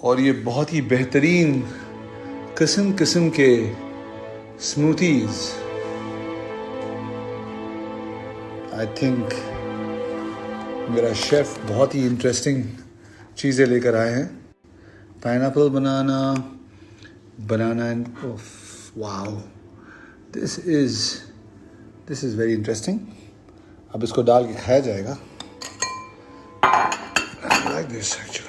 और ये बहुत ही बेहतरीन किस्म किस्म के स्मूथीज। आई थिंक मेरा शेफ बहुत ही इंटरेस्टिंग चीज़ें लेकर आए हैं। Pineapple banana and wow, this is very interesting. अब इसको डाल के खाया जाएगा। I like this actually.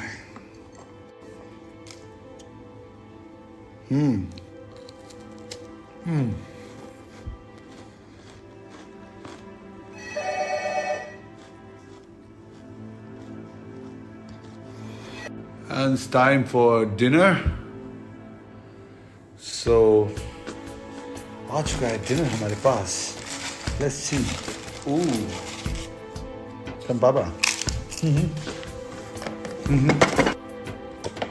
And it's time for dinner. So, आ चुका है dinner हमारे पास. Let's see. Ooh. Come, Baba.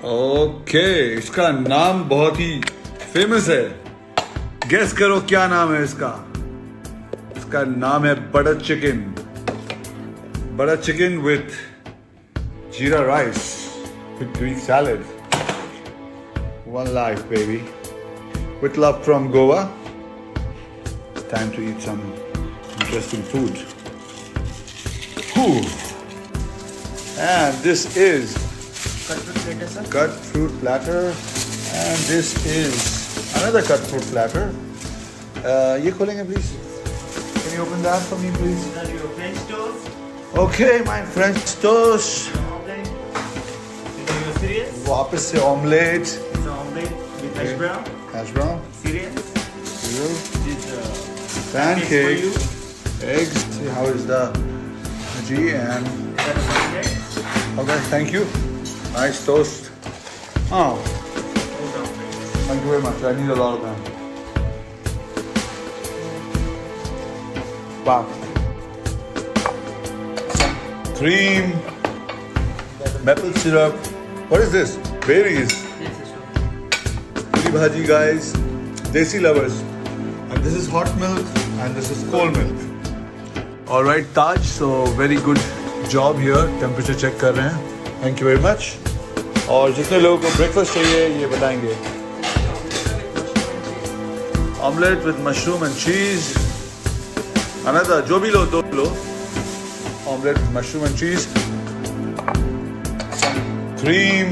Okay, इसका नाम बहुत ही फेमस है। गेस करो क्या नाम है इसका? इसका नाम है butter chicken. Butter chicken with जीरा rice with Greek salad. One life, baby. With love from Goa. Time to eat some interesting food. Whew. And this is cut fruit platter, sir. Cut fruit platter. And this is another cut fruit platter. ये खोलेंगे please? Can you open that for me please? These are your French toast. Okay, my French toast. Omelette. These are your cereals. वापस से omelette. It's an omelette with hash brown. Hash brown. Cereals. Cereal. This Pancake. for you. Eggs. See how is the bhaji and Is that a pancake? okay, thank you. Nice toast. Oh, Those are omelette. thank you very much. I need a lot of them. Wow. Cream, maple syrup. What is this? Berries. Yes, sir. Puri bhaji, guys. Desi lovers. And this is hot milk and this is cold milk. All right, Taj. So very good job here. Temperature check कर रहे हैं. Thank you very much. और जितने लोगों को breakfast चाहिए ये बताएंगे. Omelette with mushroom and cheese. Another, जो भी लो दो लो. Omelette with mushroom and cheese. Cream.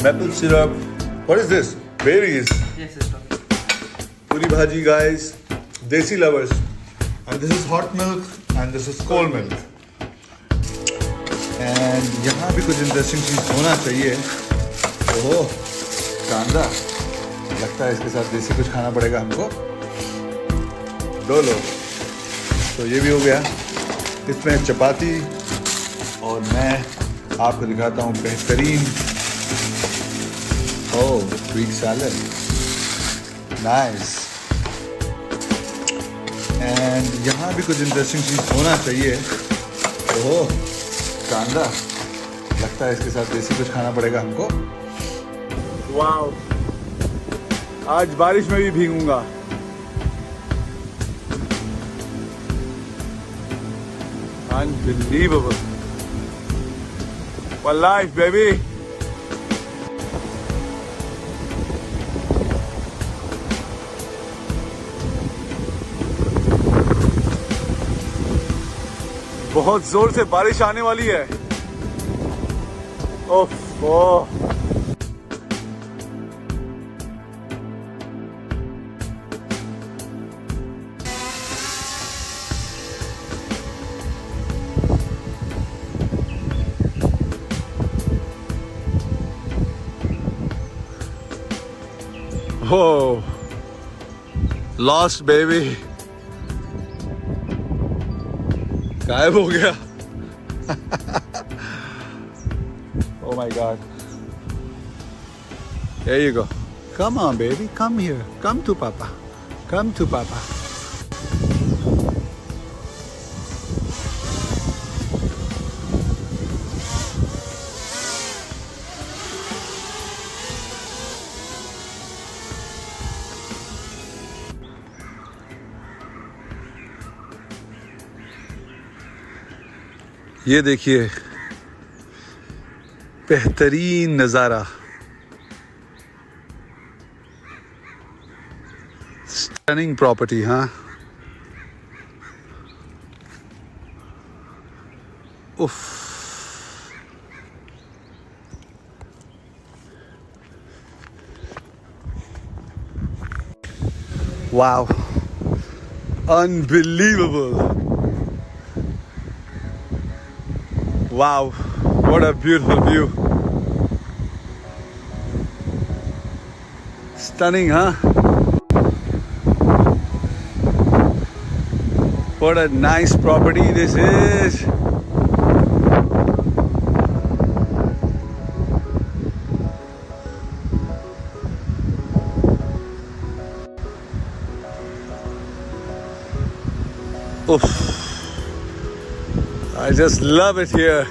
Maple syrup. What is this? Berries. Yes, sir. Puri bhaji, guys. Desi lovers. And this is hot milk and this is cold milk. And यहाँ भी कुछ interesting चीज़ होना चाहिए। ओह, कांदा। लगता है इसके साथ देसी कुछ खाना पड़ेगा हमको। दो लो। तो ये भी हो गया। इसमें चपाती और मैं आपको दिखाता हूँ बेहतरीन ग्रीक सैलड। नाइस। एंड यहाँ भी कुछ इंटरेस्टिंग चीज़ होना चाहिए। ओह, कांदा। लगता है इसके साथ देसी कुछ खाना पड़ेगा हमको। वाओ, आज बारिश में भी भीगूंगा। Unbelievable. One life, baby. बहुत जोर से बारिश आने वाली है। ओफ ओह। Oh, lost baby. गायब हो गया। Oh my God. There you go. Come on, baby. Come here. Come to Papa. Come to Papa. ये देखिए बेहतरीन नज़ारा, स्टनिंग प्रॉपर्टी. हाँ, उफ. Wow, unbelievable. Wow, what a beautiful view. Stunning, huh? What a nice property this is. Oof. I just love it here.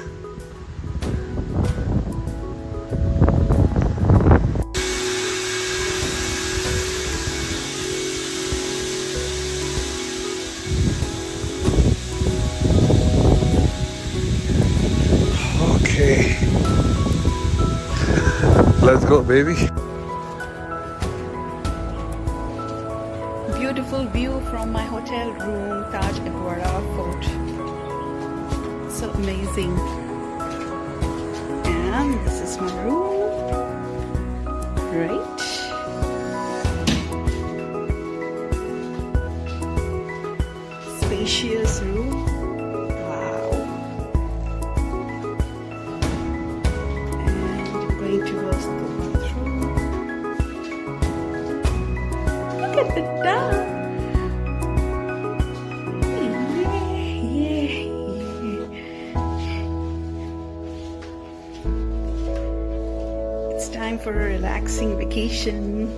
Okay. Let's go, baby. Beautiful view from my hotel room, Taj Aguada Fort. So amazing. And this is my room. Right. Spacious room. Wow. And I'm going towards the bathroom. Look at the dog. It's time for a relaxing vacation.